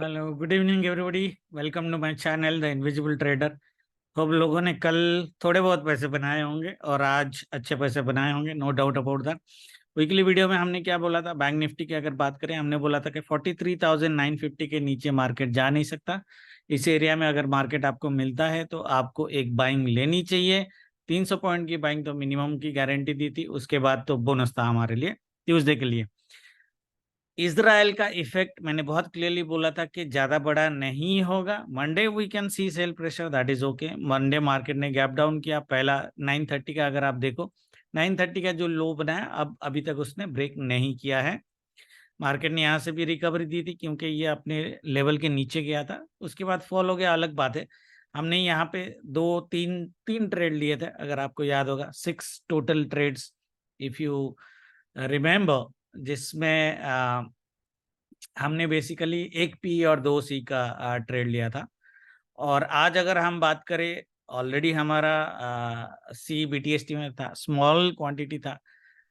Hello, good evening everybody. Welcome to my channel the invisible trader. तो हम लोगों ने कल थोड़े बहुत पैसे बनाए होंगे और आज अच्छे पैसे बनाए होंगे, no doubt about that. Weekly video में हमने क्या बोला था? बैंक निफ्टी की अगर बात करें, हमने बोला था कि 43,950 के नीचे मार्केट जा नहीं सकता। इस एरिया में अगर मार्केट आपको मिलता है तो आपको एक बाइंग लेनी चाहिए। 300 पॉइंट की बाइंग तो मिनिमम की गारंटी दी थी, उसके बाद तो बोनस था हमारे लिए ट्यूसडे के लिए। इजराइल का इफेक्ट मैंने बहुत क्लियरली बोला था कि ज्यादा बड़ा नहीं होगा। Monday we can see sell pressure, that is okay. Monday market ने गैप डाउन किया पहला 930 का, अगर आप देखो 930 का जो लो बनाया, अब अभी तक उसने ब्रेक नहीं किया है। मार्केट ने यहाँ से भी रिकवरी दी थी क्योंकि ये अपने लेवल के नीचे गया था, उसके बाद फॉल हो गया, अलग बात है। हमने यहाँ पे दो तीन तीन ट्रेड लिए थे, अगर आपको याद होगा, 6 total trades if you remember, जिसमें हमने बेसिकली एक पी और दो सी का ट्रेड लिया था। और आज अगर हम बात करें, ऑलरेडी हमारा सी बीटीएसटी में था, स्मॉल क्वांटिटी था।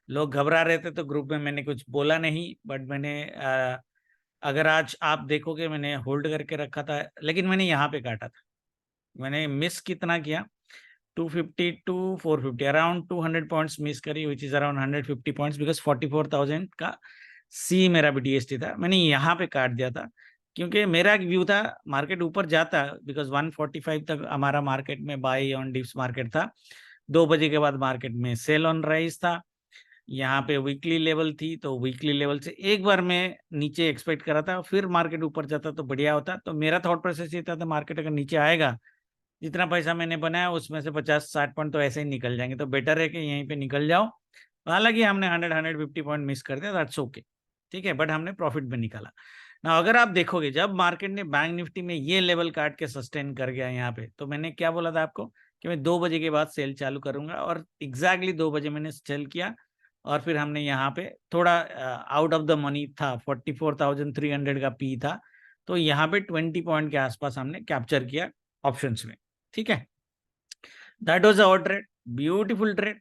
लोग घबरा रहे थे तो ग्रुप में मैंने कुछ बोला नहीं, बट मैंने अगर आज आप देखोगे मैंने होल्ड करके रखा था, लेकिन मैंने यहाँ पे काटा था। मैंने मिस कितना किया? 250 टू 450, अराउंड 200 पॉइंट्स मिस करी, which is around 150 points, because 44,000 का सी मेरा बीटीएसटी था। मैंने यहाँ पे काट दिया था क्योंकि मेरा एक व्यू था मार्केट ऊपर जाता, बिकॉज 145 तक हमारा मार्केट में बाई ऑन डिप्स मार्केट था। 2 बजे के बाद मार्केट में सेल ऑन राइज था। यहाँ पे वीकली लेवल थी, तो वीकली लेवल से एक बार मैं नीचे एक्सपेक्ट करा था, फिर मार्केट ऊपर जाता तो बढ़िया होता। तो मेरा थॉट प्रोसेस ये था मार्केट अगर नीचे आएगा, जितना पैसा मैंने बनाया उसमें से 50-60 पॉइंट तो ऐसे ही निकल जाएंगे, तो बेटर है कि यहीं पे निकल जाओ। हालांकि हमने 100-150 पॉइंट मिस कर दिया, दैट्स ओके, ठीक है, बट हमने प्रॉफिट भी निकाला ना। अगर आप देखोगे जब मार्केट ने बैंक निफ्टी में ये लेवल काट के सस्टेन कर गया यहाँ पे, तो मैंने क्या बोला था आपको कि मैं 2 बजे के बाद सेल चालू करूंगा, और एग्जैक्टली 2 बजे मैंने सेल किया। और फिर हमने यहाँ पे थोड़ा आउट ऑफ द मनी था, 44,300 का पी था, तो यहाँ पे 20 पॉइंट के आसपास हमने कैप्चर किया ऑप्शंस में, ठीक है। That was our trade, beautiful trade.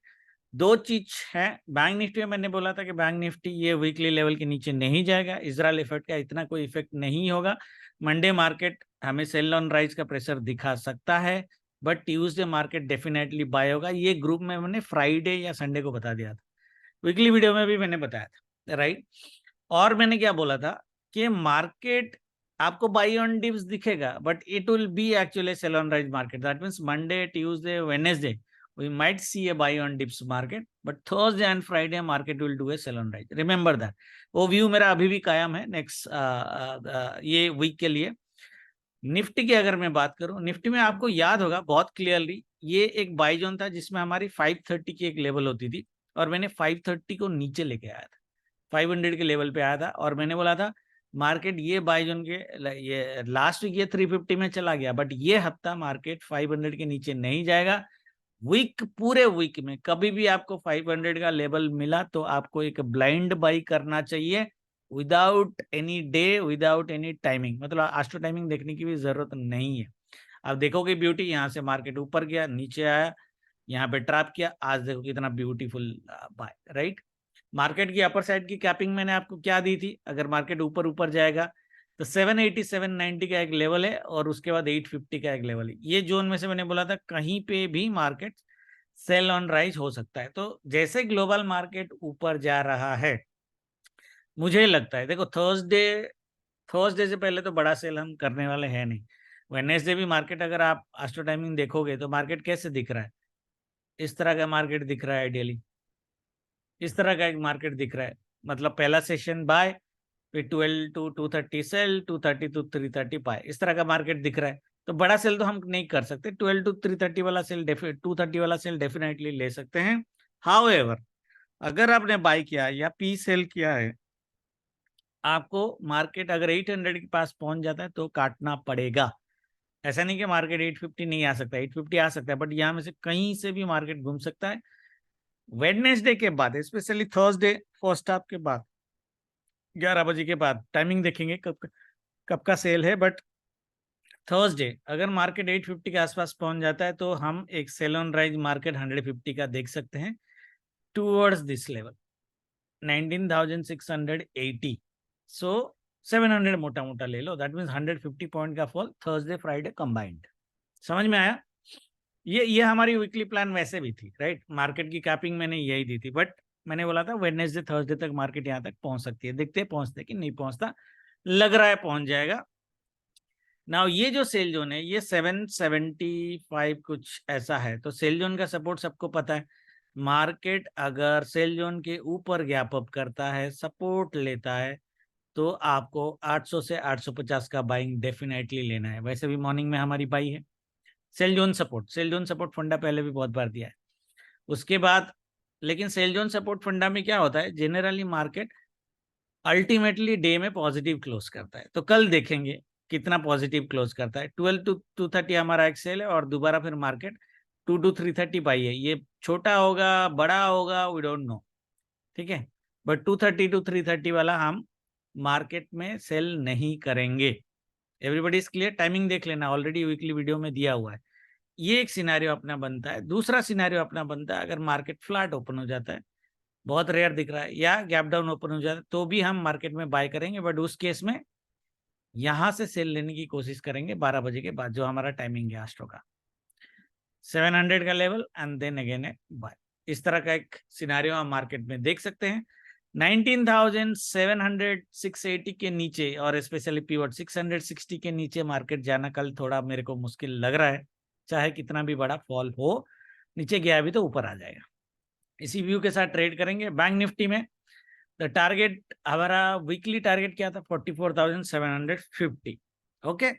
दो चीज है, बैंक निफ्टी में मैंने बोला था कि बैंक निफ्टी ये वीकली लेवल के नीचे नहीं जाएगा, इजराइल इफेक्ट का इतना कोई इफेक्ट नहीं होगा। मंडे मार्केट हमें सेल ऑन राइज का प्रेशर दिखा सकता है, but Tuesday market definitely buy होगा। ये ग्रुप में मैंने फ्राइडे या संडे को बता दिया था, वीकली वीडियो में भी मैंने बताया था, राइट। और मैंने क्या बोला था कि मार्केट आपको बाई ऑन डिप्स दिखेगा, but it will be actually sell on rise market. That means Monday, Tuesday, Wednesday we might see a buy on dips market, but Thursday and Friday market will do a sell on rise, remember that। वो view मेरा अभी भी कायम है next ये week के लिए। Nifty की अगर मैं बात करूं, निफ्टी में आपको याद होगा बहुत क्लियरली, ये एक बाई जोन था जिसमें हमारी 530 की एक लेवल होती थी, और मैंने 530 को नीचे लेके आया था, 500 के लेवल पे आया था, और मैंने बोला था मार्केट ये बाई जोन के, ये लास्ट वीक ये 350 में चला गया, बट ये हफ्ता मार्केट 500 के नीचे नहीं जाएगा। वीक, पूरे वीक में कभी भी आपको 500 का लेवल मिला तो आपको एक ब्लाइंड बाई करना चाहिए, without any day, without any timing, मतलब आस्ट्रो टाइमिंग देखने की भी जरूरत नहीं है। आप देखोगे ब्यूटी, यहाँ से मार्केट ऊपर गया, नीचे आया, यहाँ पे ट्रैप किया, आज देखो कितना ब्यूटीफुल बाय, राइट। मार्केट की अपर साइड की कैपिंग मैंने आपको क्या दी थी? अगर मार्केट ऊपर ऊपर जाएगा तो 780 790 का एक लेवल है, और उसके बाद 850 का एक लेवल है। ये जोन में से मैंने बोला था कहीं पे भी मार्केट सेल ऑन राइज हो सकता है। तो जैसे ग्लोबल मार्केट ऊपर जा रहा है, मुझे लगता है, देखो थर्सडे, थर्सडे से पहले तो बड़ा सेल हम करने वाले हैं नहीं। वेडनेसडे भी मार्केट अगर आप आस्ट्रो टाइमिंग देखोगे तो मार्केट कैसे दिख रहा है? इस तरह का मार्केट दिख रहा है आइडियली, इस तरह का एक मार्केट दिख रहा है। मतलब पहला सेशन बाय, फिर 12 टू 230 सेल, 230 टू 330 बाय, इस तरह का मार्केट दिख रहा है। तो बड़ा सेल तो हम नहीं कर सकते, 12 टू 330 वाला सेल, 230 वाला सेल डेफिनेटली ले सकते हैं। हाउएवर, अगर आपने बाय किया या पी सेल किया है, आपको मार्केट अगर 800 के पास पहुंच जाता है तो काटना पड़ेगा। ऐसा नहीं कि मार्केट 850 नहीं आ सकता, 850 आ सकता है, बट यहाँ में से कहीं से भी मार्केट घूम सकता है। वेडनेसडे के बाद, स्पेशली थर्सडे फर्स्ट हाफ के बाद, 11 बजे के बाद, टाइमिंग देखेंगे कब कब का सेल है, बट थर्सडे अगर मार्केट 850 के आसपास पहुंच जाता है तो हम एक सेल ऑन राइज मार्केट 150 का देख सकते हैं टूवर्ड्स दिस लेवल 19,680। सो 700 मोटा मोटा ले लो, दैट मीन्स 150 पॉइंट का फॉल थर्सडे फ्राइडे कंबाइंड। समझ में आया? ये हमारी वीकली प्लान वैसे भी थी, राइट? मार्केट की कैपिंग मैंने यही दी थी, बट मैंने बोला था वेडनेसडे थर्सडे तक मार्केट यहाँ तक पहुंच सकती है, देखते हैं पहुंचते कि नहीं पहुंचता, लग रहा है पहुंच जाएगा। नाउ ये जो सेल जोन है ये 775 कुछ ऐसा है, तो सेल जोन का सपोर्ट सबको पता है। मार्केट अगर सेल जोन के ऊपर गैप अप करता है, सपोर्ट लेता है, तो आपको 800 से 850 का बाइंग डेफिनेटली लेना है। वैसे भी मॉर्निंग में हमारी बाई है। सेल जोन सपोर्ट फंडा पहले भी बहुत बार दिया है। उसके बाद लेकिन सेल जोन सपोर्ट फंडा में क्या होता है, जनरली मार्केट अल्टीमेटली डे में पॉजिटिव क्लोज करता है, तो कल देखेंगे कितना पॉजिटिव क्लोज करता है। 12 to 230 हमारा एक्सेल है, और दोबारा फिर मार्केट 2 to 330 पाई है। ये छोटा होगा बड़ा होगा वी डोंट नो, ठीक है, बट 230 to 330 वाला हम मार्केट में सेल नहीं करेंगे। Everybody is clear? टाइमिंग देख लेना, ऑलरेडी वीकली वीडियो में दिया हुआ है। ये एक सिनेरियो अपना बनता है। दूसरा सिनेरियो अपना बनता है अगर मार्केट फ्लैट ओपन हो जाता है, बहुत रेयर दिख रहा है, या गैप डाउन ओपन हो जाता है, तो भी हम मार्केट में बाय करेंगे, बट उस केस में यहां से सेल लेने की कोशिश करेंगे 12 बजे के बाद, जो हमारा टाइमिंग है आस्ट्रो का 700 का level and then again a buy. इस तरह का एक सिनेरियो हम मार्केट में देख सकते हैं। 19,700 680 के नीचे, और स्पेशली पीवट 660 के नीचे मार्केट जाना कल थोड़ा मेरे को मुश्किल लग रहा है, चाहे कितना भी बड़ा फॉल हो। नीचे गया भी तो ऊपर आ जाएगा। इसी व्यू के साथ ट्रेड करेंगे। बैंक निफ्टी में द टारगेट, हमारा वीकली टारगेट क्या था? 44,750। ओके,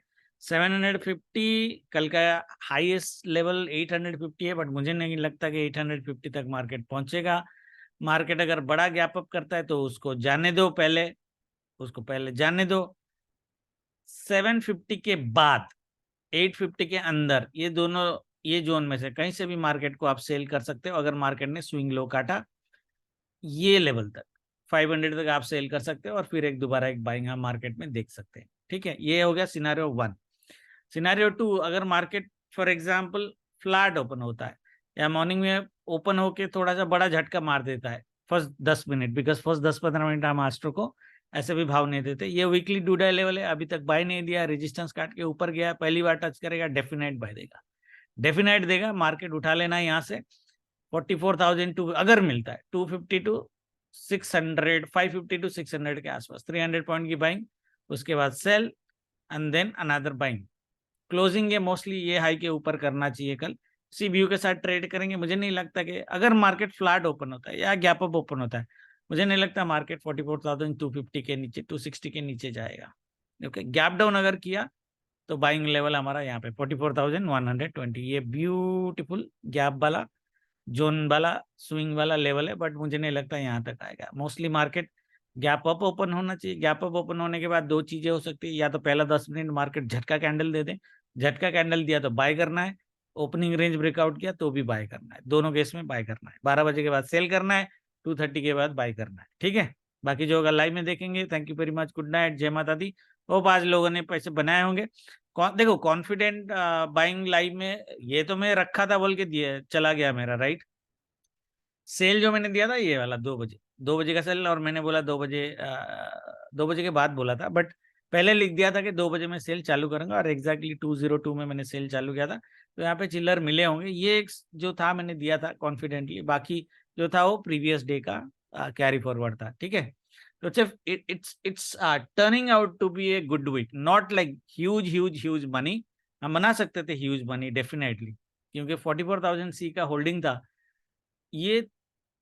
750 कल का हाईएस्ट लेवल 850 है, बट मुझे नहीं लगता कि 850 तक मार्केट पहुंचेगा। मार्केट अगर बड़ा गैप अप करता है तो उसको जाने दो, पहले उसको पहले जाने दो। 750 के बाद 850 के अंदर, ये दोनों, ये जोन में से कहीं से भी मार्केट को आप सेल कर सकते हो। अगर मार्केट ने स्विंग लो काटा ये लेवल तक, 500 तक आप सेल कर सकते हो, और फिर एक दोबारा एक बाइंग हम मार्केट में देख सकते हैं। ठीक है, ये हो गया सिनेरियो 1। सिनेरियो 2, अगर market for example flat open होता है, या मॉर्निंग में ओपन होके थोड़ा सा बड़ा झटका मार देता है first 10 minute, because first 10-15 minute हम आस्ट्रो को ऐसे भी भाव नहीं देते। ये वीकली डूडा लेवल है, अभी तक बाय नहीं दिया, रेजिस्टेंस काट के ऊपर गया, पहली बार टच करेगा डेफिनेट बाय देगा, डेफिनेट देगा। मार्केट उठा लेना है यहाँ से 44,000 अगर मिलता है 250 टू 600, 550 टू 600 के आसपास, 300 पॉइंट की बाइंग, उसके बाद sell and then another buying. Closing है मोस्टली ये हाई के ऊपर करना चाहिए कल। सी व्यू के साथ ट्रेड करेंगे। मुझे नहीं लगता कि अगर मार्केट फ्लैट ओपन होता है या गैप अप ओपन होता है, मुझे नहीं लगता मार्केट 44,250 के नीचे, 260 के नीचे जाएगा। ओके, गैप डाउन अगर किया तो बाइंग लेवल हमारा यहाँ पे 44,120। ये ब्यूटीफुल गैप वाला, जोन वाला, स्विंग वाला लेवल है, बट मुझे नहीं लगता यहाँ तक आएगा। Mostly market gap up open होना चाहिए। गैप अप ओपन होने के बाद दो चीजें हो सकती है, या तो पहला 10 मिनट मार्केट झटका कैंडल दे दे, झटका कैंडल दिया तो बाय करना है, ओपनिंग रेंज ब्रेकआउट किया तो भी बाय करना है, दोनों केस में बाय करना है। 12 बजे के बाद सेल करना है, 230 के बाद बाय करना है। ठीक है, बाकी जो होगा लाइव में देखेंगे। Thank you very much, good night, जय माता दी। होप आज लोगों ने पैसे बनाए होंगे। देखो कॉन्फिडेंट बाइंग लाइव में, ये तो मैं रखा था बोल के दिया चला गया मेरा, राइट? सेल जो मैंने दिया था ये वाला 2 बजे, 2 बजे का सेल, और मैंने बोला 2 बजे, 2 बजे के बाद बोला था, बट पहले लिख दिया था कि 2 बजे मैं सेल चालू करूंगा, और एग्जैक्टली 202 में मैंने सेल चालू किया था। तो यहाँ पे चिल्लर मिले होंगे। ये एक जो था मैंने दिया था कॉन्फिडेंटली, बाकी जो था वो प्रीवियस डे का कैरी फॉरवर्ड था। ठीक है, तो सिर्फ it's turning out to be a good week, not like huge huge huge money. हम बना सकते थे ह्यूज मनी डेफिनेटली, क्योंकि 44,000 सी का होल्डिंग था। ये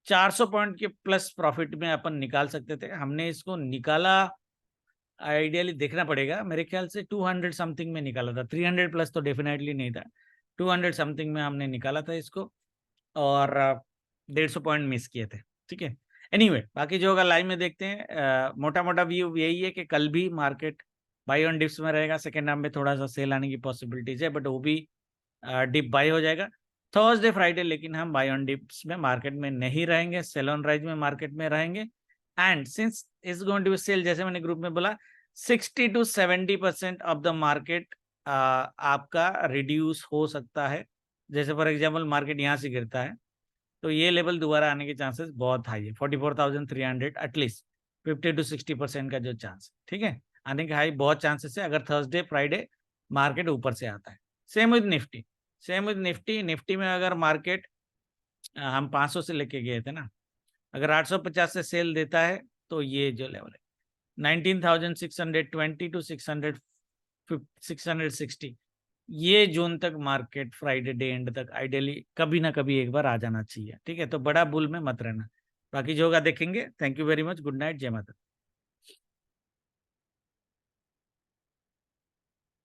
400 पॉइंट के प्लस प्रॉफिट में अपन निकाल सकते थे। हमने इसको निकाला, आइडियली देखना पड़ेगा, मेरे ख्याल से 200 समथिंग में निकाला था, 300 प्लस तो डेफिनेटली नहीं था, 200 समथिंग में हमने निकाला था इसको, और 150 पॉइंट मिस किए थे। ठीक है, एनीवे बाकी जो होगा लाइव में देखते हैं। मोटा मोटा व्यू यही है कि कल भी मार्केट बाई ऑन डिप्स में रहेगा। सेकेंड हाफ में थोड़ा सा सेल आने की पॉसिबिलिटीज है, बट वो भी डिप बाई हो जाएगा थर्सडे फ्राइडे। लेकिन हम बाय ऑन डिप्स में मार्केट में नहीं रहेंगे, सेल ऑन राइज में मार्केट में रहेंगे। And since is going to be sell, जैसे मैंने ग्रुप में बोला, 60 to 70% ऑफ द मार्केट आपका रिड्यूस हो सकता है। जैसे फॉर एग्जाम्पल मार्केट यहाँ से गिरता है तो ये लेवल दोबारा आने के चांसेस बहुत हाई है, 44,300 एटलीस्ट 50 to 60% का जो चांस। ठीक है, आने का हाई बहुत चांसेस है अगर थर्सडे फ्राइडे मार्केट ऊपर से आता है। Same with Nifty, same with Nifty. Nifty में अगर मार्केट हम 500 से लेके गए थे ना, अगर 850 से सेल देता है तो ये जो लेवल है 19,620 टू 660, ये जून तक मार्केट फ्राइडे डे एंड तक आइडियली कभी ना कभी एक बार आ जाना चाहिए। ठीक है, तो बड़ा बुल में मत रहना। बाकी जो होगा देखेंगे। Thank you very much. Good night. जय माता।